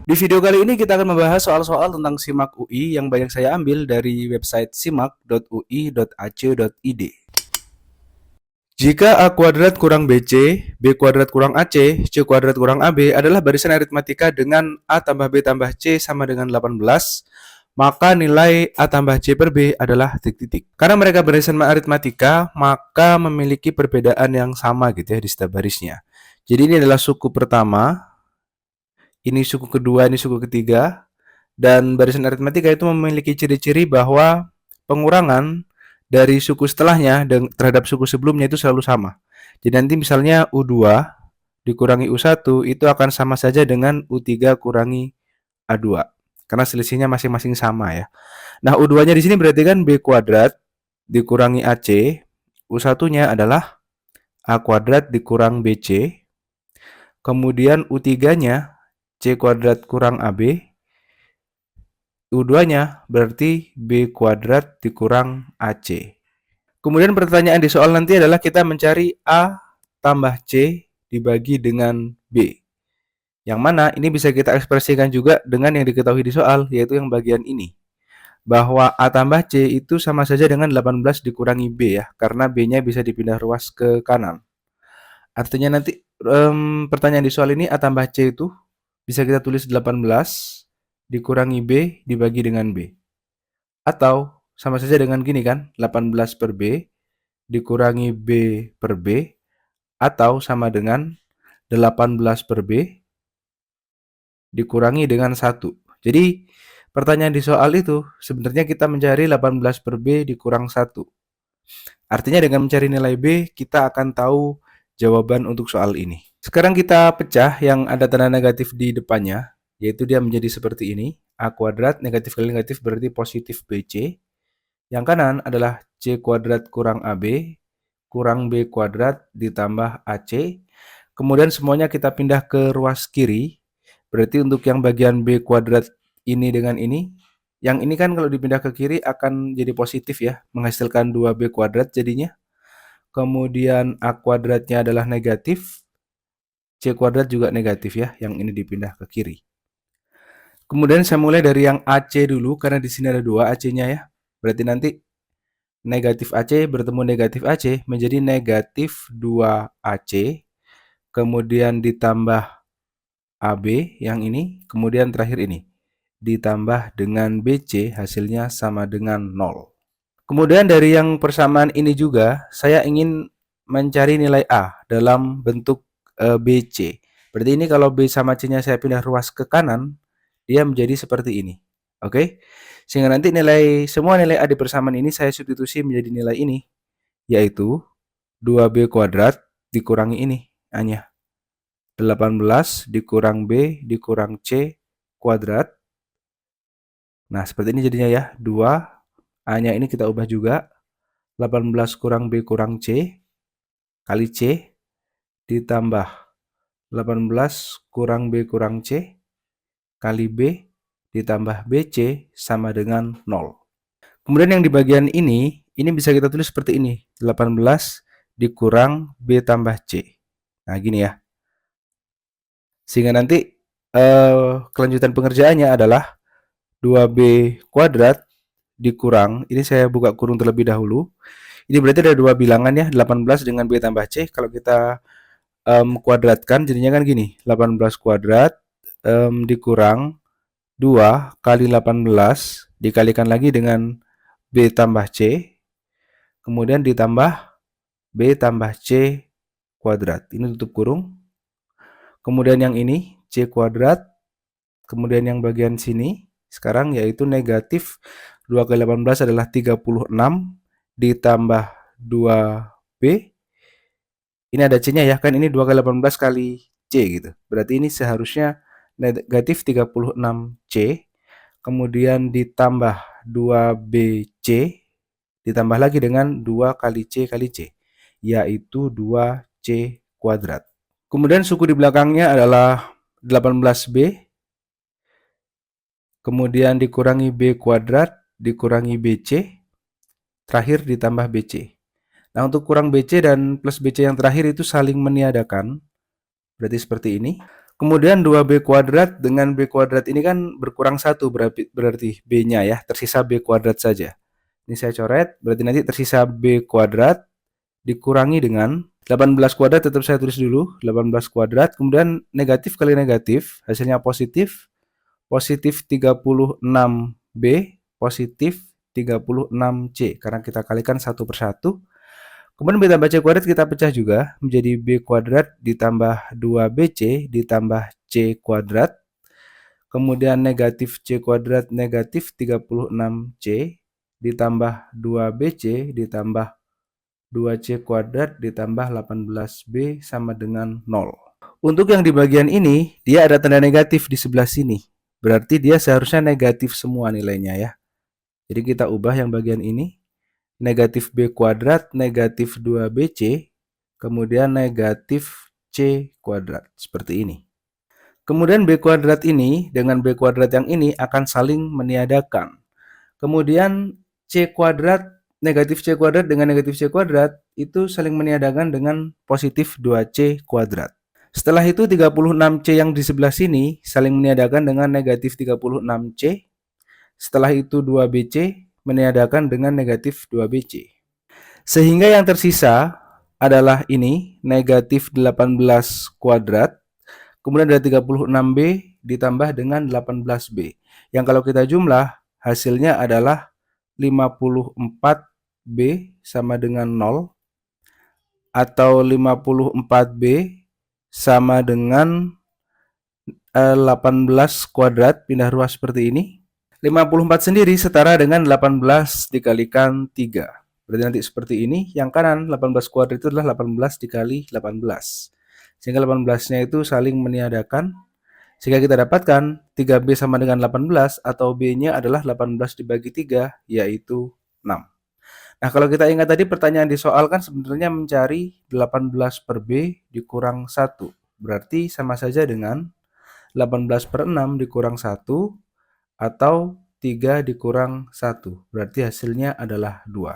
Di video kali ini kita akan membahas soal-soal tentang SIMAK UI yang banyak saya ambil dari website simak.ui.ac.id. Jika A kuadrat kurang BC, B kuadrat kurang AC, C kuadrat kurang AB adalah barisan aritmatika dengan A tambah B tambah C sama dengan 18, maka nilai A tambah C per B adalah titik-titik. Karena mereka barisan aritmatika, maka memiliki perbedaan yang sama gitu ya di setiap barisnya. Jadi ini adalah suku pertama, ini suku kedua, ini suku ketiga, dan barisan aritmatika itu memiliki ciri-ciri bahwa pengurangan dari suku setelahnya terhadap suku sebelumnya itu selalu sama. Jadi nanti misalnya U2 dikurangi U1 itu akan sama saja dengan U3 kurangi A2. Karena selisihnya masing-masing sama ya. Nah, U2-nya di sini berarti kan B kuadrat dikurangi AC, U1-nya adalah A kuadrat dikurang BC, kemudian U3-nya C kuadrat kurang AB, U2-nya berarti B kuadrat dikurang AC. Kemudian pertanyaan di soal nanti adalah kita mencari A tambah C dibagi dengan B. Yang mana ini bisa kita ekspresikan juga dengan yang diketahui di soal, yaitu yang bagian ini. Bahwa A tambah C itu sama saja dengan 18 dikurangi B ya, karena B-nya bisa dipindah ruas ke kanan. Artinya nanti pertanyaan di soal ini A tambah C itu bisa kita tulis 18 dikurangi B dibagi dengan B. Atau sama saja dengan gini kan, 18 per B dikurangi B per B, atau sama dengan 18 per B dikurangi dengan 1. Jadi pertanyaan di soal itu sebenarnya kita mencari 18 per B dikurang 1. Artinya dengan mencari nilai B kita akan tahu jawaban untuk soal ini. Sekarang kita pecah yang ada tanda negatif di depannya, yaitu dia menjadi seperti ini. A kuadrat negatif kali negatif berarti positif BC. Yang kanan adalah C kuadrat kurang AB kurang B kuadrat ditambah AC. Kemudian semuanya kita pindah ke ruas kiri. Berarti untuk yang bagian B kuadrat ini dengan ini, yang ini kan kalau dipindah ke kiri akan jadi positif ya, menghasilkan 2B kuadrat jadinya. Kemudian A kuadratnya adalah negatif, C kuadrat juga negatif ya, yang ini dipindah ke kiri. Kemudian saya mulai dari yang AC dulu, karena di sini ada 2 AC-nya ya. Berarti nanti negatif AC bertemu negatif AC menjadi negatif 2AC, kemudian ditambah AB yang ini, kemudian terakhir ini ditambah dengan BC hasilnya sama dengan 0. Kemudian dari yang persamaan ini juga saya ingin mencari nilai A dalam bentuk BC. Berarti ini kalau B sama C-nya saya pindah ruas ke kanan, dia menjadi seperti ini. Oke? Sehingga nanti semua nilai A di persamaan ini saya substitusi menjadi nilai ini, yaitu 2B kuadrat dikurangi ini A-nya. 18 dikurang B dikurang C kuadrat. Nah, seperti ini jadinya ya. 2 A-nya ini kita ubah juga. 18 kurang B kurang C kali C ditambah 18 kurang B kurang C kali B ditambah BC sama dengan 0. Kemudian yang di bagian ini bisa kita tulis seperti ini. 18 dikurang B tambah C. Nah, gini ya. Sehingga nanti kelanjutan pengerjaannya adalah 2B kuadrat dikurang, ini saya buka kurung terlebih dahulu. Ini berarti ada dua bilangan ya, 18 dengan B tambah C. Kalau kita kuadratkan jadinya kan gini, 18 kuadrat dikurang 2 kali 18 dikalikan lagi dengan B tambah C, kemudian ditambah B tambah C kuadrat. Ini tutup kurung. Kemudian yang ini C kuadrat, kemudian yang bagian sini sekarang yaitu negatif 2 kali 18 adalah 36 ditambah 2B. Ini ada C-nya ya, kan ini 2 kali 18 kali C gitu. Berarti ini seharusnya negatif 36C, kemudian ditambah 2BC, ditambah lagi dengan 2 kali C kali C, yaitu 2C kuadrat. Kemudian suku di belakangnya adalah 18B, kemudian dikurangi B kuadrat, dikurangi BC, terakhir ditambah BC. Nah, untuk kurang BC dan plus BC yang terakhir itu saling meniadakan, berarti seperti ini. Kemudian 2b kuadrat dengan b kuadrat ini kan berkurang 1, berarti b-nya ya, tersisa b kuadrat saja. Ini saya coret, berarti nanti tersisa b kuadrat dikurangi dengan 18 kuadrat, tetap saya tulis dulu, 18 kuadrat, kemudian negatif kali negatif, hasilnya positif, positif 36b, positif 36c, karena kita kalikan satu per satu. Kemudian b tambah c kuadrat kita pecah juga menjadi b kuadrat ditambah 2bc ditambah c kuadrat. Kemudian negatif c kuadrat negatif 36c ditambah 2bc ditambah 2c kuadrat ditambah 18b sama dengan 0. Untuk yang di bagian ini, dia ada tanda negatif di sebelah sini. Berarti dia seharusnya negatif semua nilainya ya. Jadi kita ubah yang bagian ini. Negatif b kuadrat, negatif 2bc, kemudian negatif c kuadrat. Seperti ini. Kemudian b kuadrat ini dengan b kuadrat yang ini akan saling meniadakan. Kemudian c kuadrat, negatif c kuadrat dengan negatif c kuadrat itu saling meniadakan dengan positif 2c kuadrat. Setelah itu 36c yang di sebelah sini saling meniadakan dengan negatif 36c. Setelah itu 2bc meniadakan dengan negatif 2bc. Sehingga yang tersisa adalah ini, negatif 18 kuadrat, kemudian ada 36b ditambah dengan 18b. Yang kalau kita jumlah, hasilnya adalah 54b sama dengan 0, atau 54b sama dengan 18 kuadrat, pindah ruas seperti ini. 54 sendiri setara dengan 18 dikalikan 3. Berarti nanti seperti ini, yang kanan 18 kuadrat itu adalah 18 dikali 18. Sehingga 18-nya itu saling meniadakan. Sehingga kita dapatkan 3b sama dengan 18 atau b-nya adalah 18 dibagi 3, yaitu 6. Nah, kalau kita ingat tadi pertanyaan di soal kan sebenarnya mencari 18 per b dikurang 1. Berarti sama saja dengan 18 per 6 dikurang 1 atau 3 dikurang 1. Berarti hasilnya adalah 2.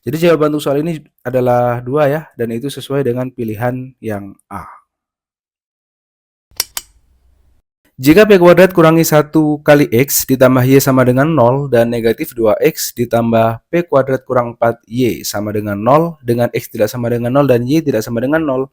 Jadi jawaban untuk soal ini adalah 2 ya, dan itu sesuai dengan pilihan yang A. Jika p kuadrat kurangi 1 kali x ditambah y sama dengan 0 dan negatif 2x ditambah p kuadrat kurang 4y sama dengan 0 dengan x tidak sama dengan 0 dan y tidak sama dengan 0,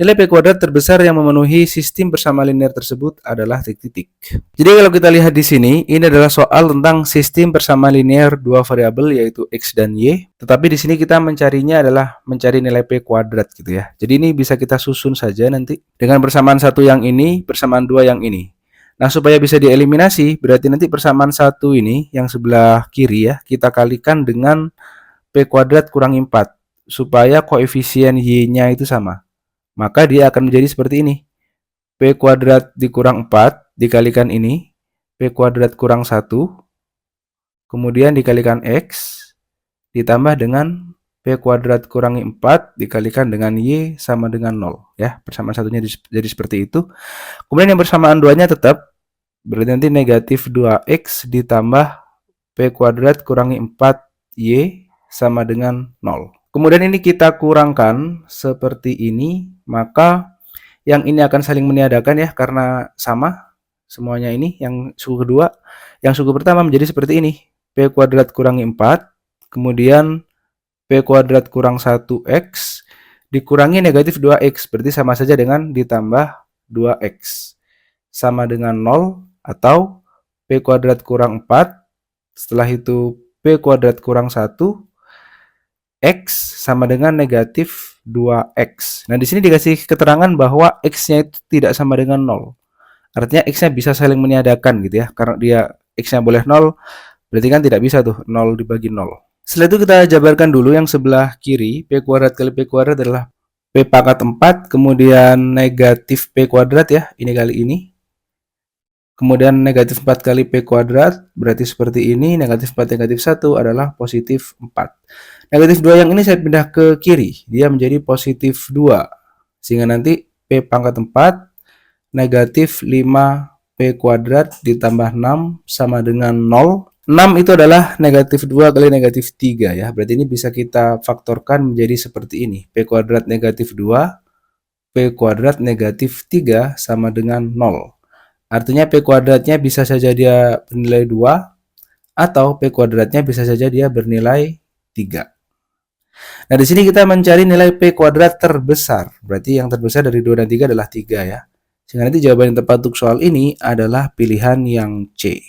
nilai p kuadrat terbesar yang memenuhi sistem persamaan linear tersebut adalah titik-titik. Jadi kalau kita lihat di sini, ini adalah soal tentang sistem persamaan linear dua variabel yaitu x dan y, tetapi di sini kita mencarinya adalah mencari nilai p kuadrat gitu ya. Jadi ini bisa kita susun saja nanti dengan persamaan satu yang ini, persamaan dua yang ini. Nah, supaya bisa dieliminasi, berarti nanti persamaan 1 ini, yang sebelah kiri ya, kita kalikan dengan p kuadrat kurangi 4, supaya koefisien y-nya itu sama. Maka dia akan menjadi seperti ini. P kuadrat dikurang 4, dikalikan ini, p kuadrat kurang 1, kemudian dikalikan x, ditambah dengan p kuadrat kurangi 4, dikalikan dengan y sama dengan 0. Ya, persamaan satunya jadi seperti itu. Kemudian yang persamaan 2-nya tetap, berarti nanti negatif 2x ditambah p kuadrat kurangi 4y sama dengan 0. Kemudian ini kita kurangkan seperti ini, maka yang ini akan saling meniadakan ya, karena sama semuanya ini. Yang suku kedua, yang suku pertama menjadi seperti ini, p kuadrat kurangi 4, kemudian p kuadrat kurang 1x dikurangi negatif 2x, berarti sama saja dengan ditambah 2x sama dengan 0, atau p kuadrat kurang 4, setelah itu p kuadrat kurang 1, x sama dengan negatif 2x. Nah, di sini dikasih keterangan bahwa x-nya itu tidak sama dengan 0. Artinya x-nya bisa saling meniadakan gitu ya, karena dia x-nya boleh 0, berarti kan tidak bisa tuh 0 dibagi 0. Setelah itu kita jabarkan dulu yang sebelah kiri, p kuadrat kali p kuadrat adalah p pangkat 4, kemudian negatif p kuadrat ya, ini kali ini. Kemudian negatif 4 kali p kuadrat, berarti seperti ini, negatif 4 negatif 1 adalah positif 4. Negatif 2 yang ini saya pindah ke kiri, dia menjadi positif 2. Sehingga nanti p pangkat 4, negatif 5p kuadrat ditambah 6 sama dengan 0. 6 itu adalah negatif 2 kali negatif 3 ya. Berarti ini bisa kita faktorkan menjadi seperti ini. P kuadrat negatif 2 P kuadrat negatif 3 sama dengan 0. Artinya P kuadratnya bisa saja dia bernilai 2, atau P kuadratnya bisa saja dia bernilai 3. Nah, di sini kita mencari nilai P kuadrat terbesar. Berarti yang terbesar dari 2 dan 3 adalah 3 ya. Sehingga nanti jawaban yang tepat untuk soal ini adalah pilihan yang C.